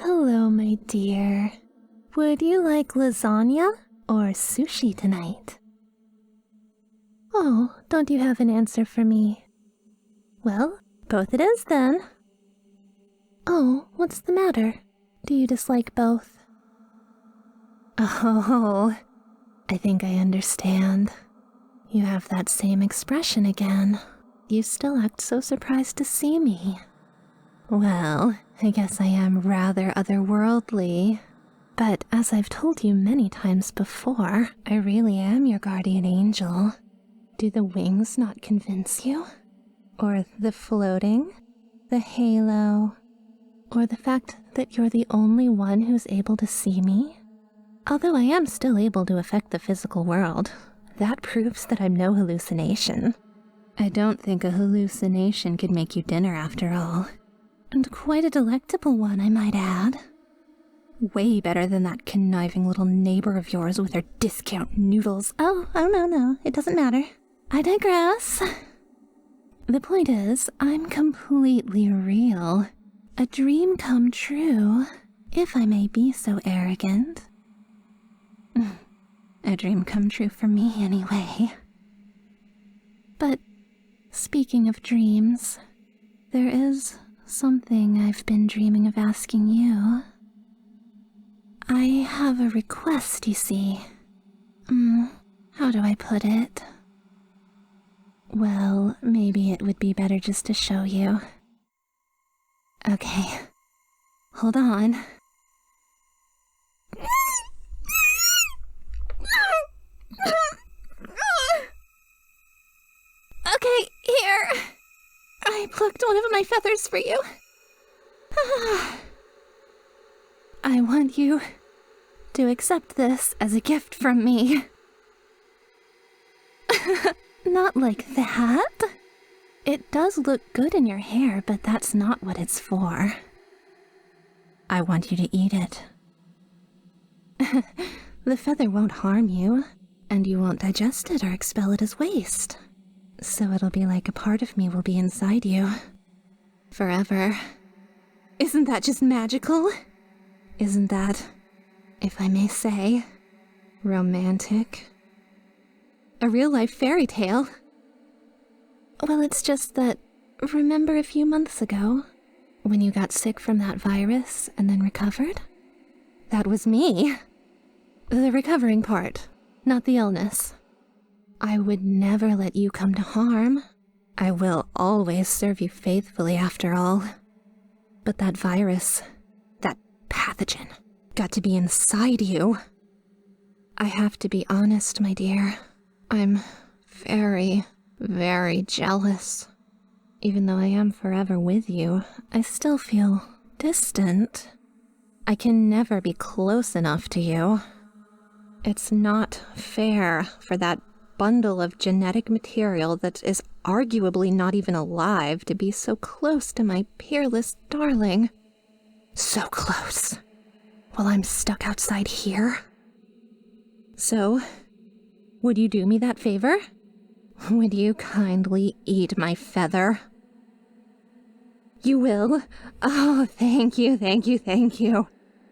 Hello, my dear. Would you like lasagna or sushi tonight? Oh, don't you have an answer for me? Well, both it is then. Oh, what's the matter? Do you dislike both? Oh, I think I understand. You have that same expression again. You still act so surprised to see me. Well, I guess I am rather otherworldly. But as I've told you many times before, I really am your guardian angel. Do the wings not convince you? Or the floating? The halo? Or the fact that you're the only one who's able to see me? Although I am still able to affect the physical world, that proves that I'm no hallucination. I don't think a hallucination could make you dinner after all. And quite a delectable one, I might add. Way better than that conniving little neighbor of yours with her discount noodles. Oh, no, it doesn't matter. I digress. The point is, I'm completely real. A dream come true, if I may be so arrogant. A dream come true for me, anyway. But, speaking of dreams, there is something I've been dreaming of asking you. I have a request, you see. How do I put it? Well, maybe it would be better just to show you. Okay, hold on. Okay, here. I plucked one of my feathers for you. I want you to accept this as a gift from me. Not like that. It does look good in your hair, but that's not what it's for. I want you to eat it. The feather won't harm you, and you won't digest it or expel it as waste. So it'll be like a part of me will be inside you. Forever. Isn't that just magical? Isn't that, if I may say, romantic? A real-life fairy tale. Well, it's just that, remember a few months ago, when you got sick from that virus and then recovered? That was me. The recovering part, not the illness. I would never let you come to harm. I will always serve you faithfully after all. But that virus, that pathogen, got to be inside you. I have to be honest, my dear. I'm very, very jealous. Even though I am forever with you, I still feel distant. I can never be close enough to you. It's not fair for that bundle of genetic material that is arguably not even alive to be so close to my peerless darling. So close. While I'm stuck outside here. So, would you do me that favor? Would you kindly eat my feather? You will? Oh, thank you, thank you, thank you.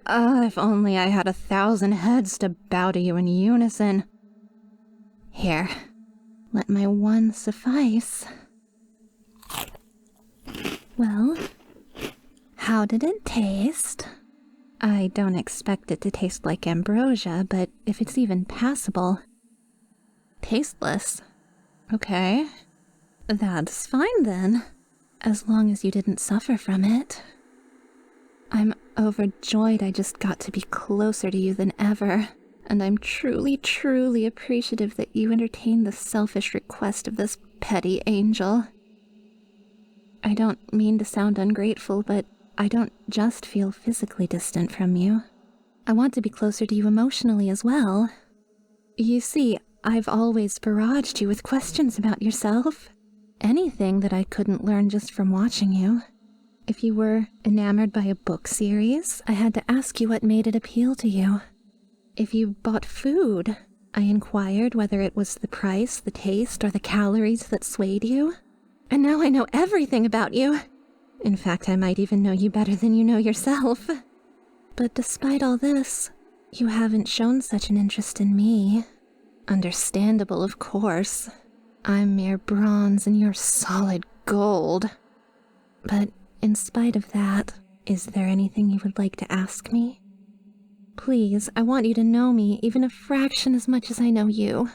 If only I had 1,000 heads to bow to you in unison. Here, let my one suffice. Well, how did it taste? I don't expect it to taste like ambrosia, but if it's even passable. Tasteless. Okay. That's fine then, as long as you didn't suffer from it. I'm overjoyed I just got to be closer to you than ever, and I'm truly, truly appreciative that you entertained the selfish request of this petty angel. I don't mean to sound ungrateful, but I don't just feel physically distant from you. I want to be closer to you emotionally as well. You see, I've always barraged you with questions about yourself. Anything that I couldn't learn just from watching you. If you were enamored by a book series, I had to ask you what made it appeal to you. If you bought food, I inquired whether it was the price, the taste, or the calories that swayed you. And now I know everything about you. In fact, I might even know you better than you know yourself. But despite all this, you haven't shown such an interest in me. Understandable, of course. I'm mere bronze and you're solid gold. But in spite of that, is there anything you would like to ask me? Please, I want you to know me even a fraction as much as I know you.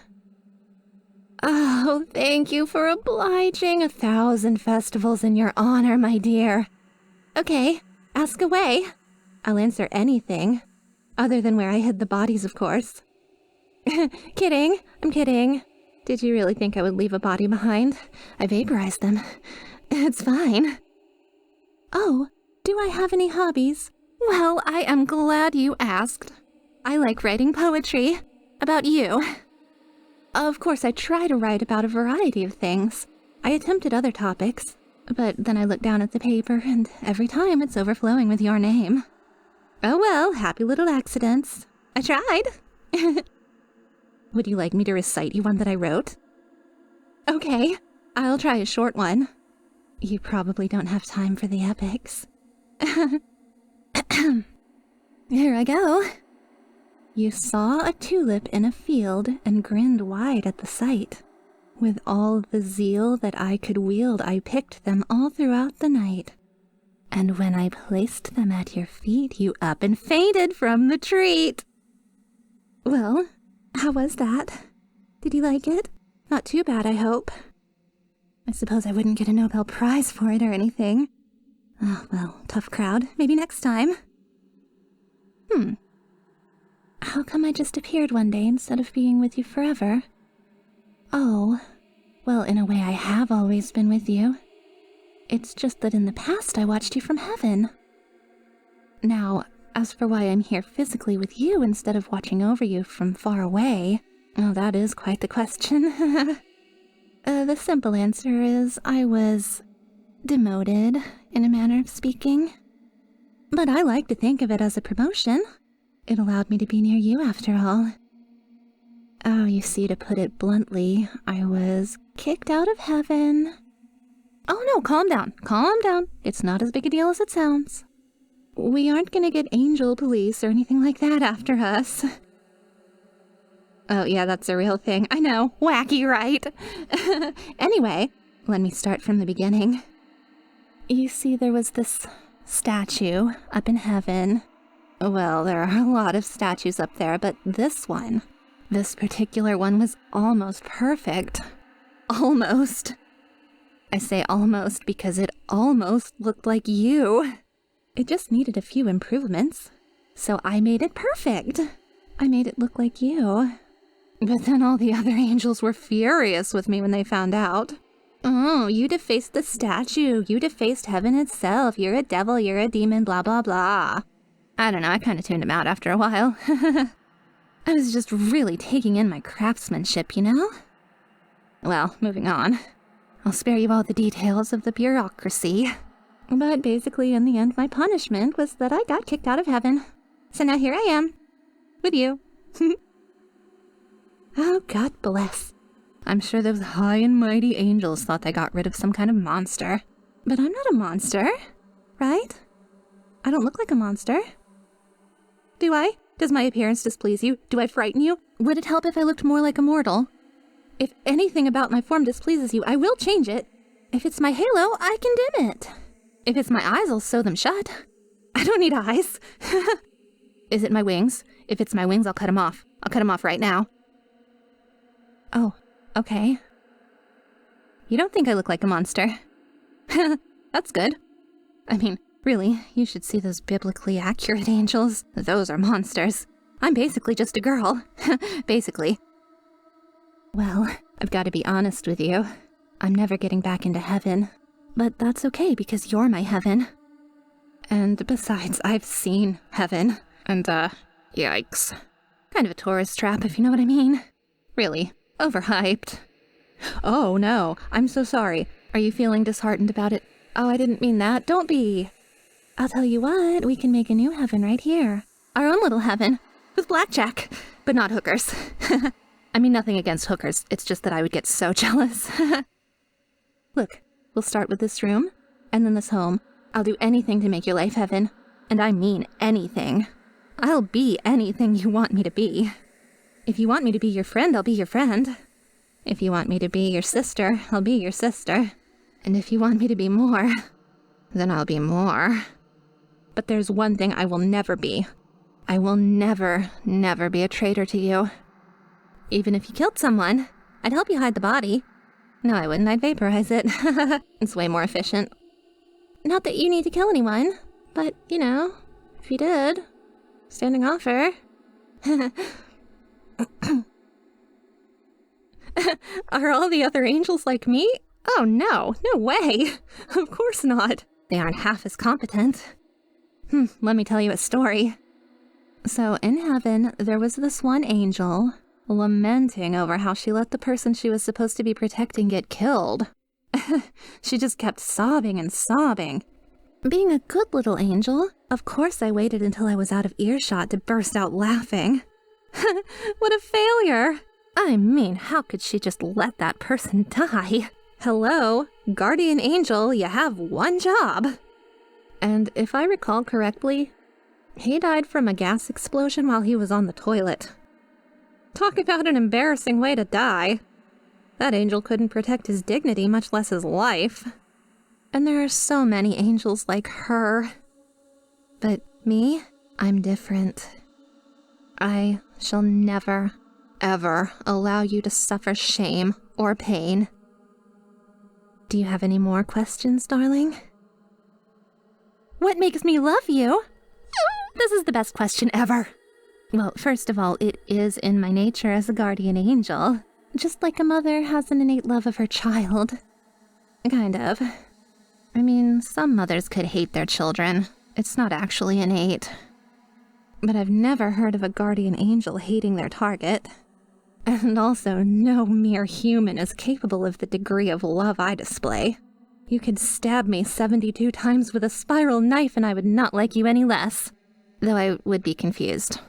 Oh, thank you for obliging. 1,000 festivals in your honor, my dear. Okay, ask away. I'll answer anything. Other than where I hid the bodies, of course. Kidding, I'm kidding. Did you really think I would leave a body behind? I vaporized them. It's fine. Oh, do I have any hobbies? Well, I am glad you asked. I like writing poetry. About you. Of course, I try to write about a variety of things. I attempted other topics, but then I look down at the paper and every time it's overflowing with your name. Oh well, happy little accidents. I tried. Would you like me to recite you one that I wrote? Okay, I'll try a short one. You probably don't have time for the epics. Here I go. You saw a tulip in a field and grinned wide at the sight. With all the zeal that I could wield, I picked them all throughout the night. And when I placed them at your feet, you up and fainted from the treat. Well, how was that? Did you like it? Not too bad, I hope. I suppose I wouldn't get a Nobel Prize for it or anything. Oh, well, tough crowd. Maybe next time. How come I just appeared one day instead of being with you forever? Oh, well, in a way I have always been with you. It's just that in the past I watched you from heaven. Now, as for why I'm here physically with you instead of watching over you from far away, well, that is quite the question. The simple answer is I was demoted, in a manner of speaking. But I like to think of it as a promotion. It allowed me to be near you after all. Oh, you see, to put it bluntly, I was kicked out of heaven. Oh no, calm down, calm down. It's not as big a deal as it sounds. We aren't gonna get angel police or anything like that after us. Oh yeah, that's a real thing. I know, wacky, right? Anyway, let me start from the beginning. You see, there was this statue up in heaven. Well, there are a lot of statues up there, but this particular one was almost perfect. Almost. I say almost because it almost looked like you. It just needed a few improvements. So I made it perfect. I made it look like you. But then all the other angels were furious with me when they found out. Oh, you defaced the statue. You defaced heaven itself. You're a devil. You're a demon. Blah, blah, blah. I don't know. I kind of tuned them out after a while. I was just really taking in my craftsmanship, you know? Well, moving on. I'll spare you all the details of the bureaucracy. But basically, in the end, my punishment was that I got kicked out of heaven. So now here I am. With you. Oh, God bless. I'm sure those high and mighty angels thought they got rid of some kind of monster. But I'm not a monster, right? I don't look like a monster. Do I? Does my appearance displease you? Do I frighten you? Would it help if I looked more like a mortal? If anything about my form displeases you, I will change it. If it's my halo, I can dim it. If it's my eyes, I'll sew them shut. I don't need eyes. Is it my wings? If it's my wings, I'll cut them off. I'll cut them off right now. Oh, okay. You don't think I look like a monster? That's good. I mean, really, you should see those biblically accurate angels. Those are monsters. I'm basically just a girl. Basically. Well, I've got to be honest with you. I'm never getting back into heaven. But that's okay because you're my heaven. And besides, I've seen heaven. And, yikes. Kind of a tourist trap, if you know what I mean. Really, overhyped. Oh, no, I'm so sorry. Are you feeling disheartened about it? Oh, I didn't mean that. Don't be. I'll tell you what, we can make a new heaven right here. Our own little heaven. With blackjack. But not hookers. I mean, nothing against hookers. It's just that I would get so jealous. Look, we'll start with this room, and then this home. I'll do anything to make your life heaven. And I mean anything. I'll be anything you want me to be. If you want me to be your friend, I'll be your friend. If you want me to be your sister, I'll be your sister. And if you want me to be more, then I'll be more. But there's one thing I will never be. I will never, never be a traitor to you. Even if you killed someone, I'd help you hide the body. No, I wouldn't. I'd vaporize it. It's way more efficient. Not that you need to kill anyone, but, you know, if you did, standing offer. Are all the other angels like me? Oh no, no way. Of course not. They aren't half as competent. Let me tell you a story. So in heaven, there was this one angel lamenting over how she let the person she was supposed to be protecting get killed. She just kept sobbing and sobbing. Being a good little angel, of course I waited until I was out of earshot to burst out laughing. What a failure! I mean, how could she just let that person die? Hello, guardian angel, you have one job. And if I recall correctly, he died from a gas explosion while he was on the toilet. Talk about an embarrassing way to die. That angel couldn't protect his dignity, much less his life. And there are so many angels like her. But me, I'm different. I shall never, ever allow you to suffer shame or pain. Do you have any more questions, darling? What makes me love you? This is the best question ever. Well, first of all, it is in my nature as a guardian angel. Just like a mother has an innate love of her child. Kind of. I mean, some mothers could hate their children. It's not actually innate. But I've never heard of a guardian angel hating their target. And also, no mere human is capable of the degree of love I display. You could stab me 72 times with a spiral knife and I would not like you any less. Though I would be confused.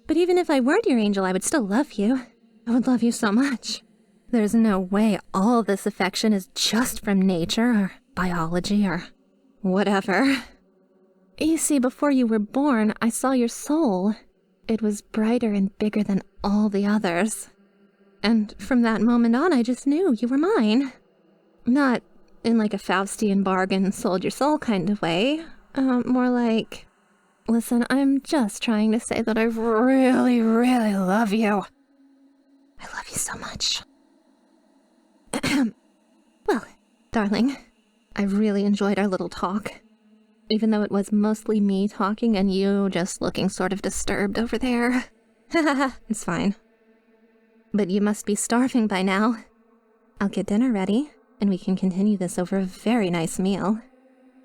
But even if I weren't your angel, I would still love you. I would love you so much. There's no way all this affection is just from nature or biology or whatever. You see, before you were born, I saw your soul. It was brighter and bigger than all the others. And from that moment on, I just knew you were mine. Not in like a Faustian bargain, sold your soul kind of way. More like, listen, I'm just trying to say that I really, really love you. I love you so much. Well, darling, I really enjoyed our little talk. Even though it was mostly me talking and you just looking sort of disturbed over there. It's fine. But you must be starving by now. I'll get dinner ready, and we can continue this over a very nice meal.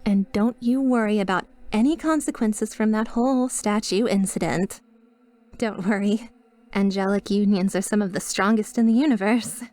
And don't you worry about any consequences from that whole statue incident. Don't worry. Angelic unions are some of the strongest in the universe.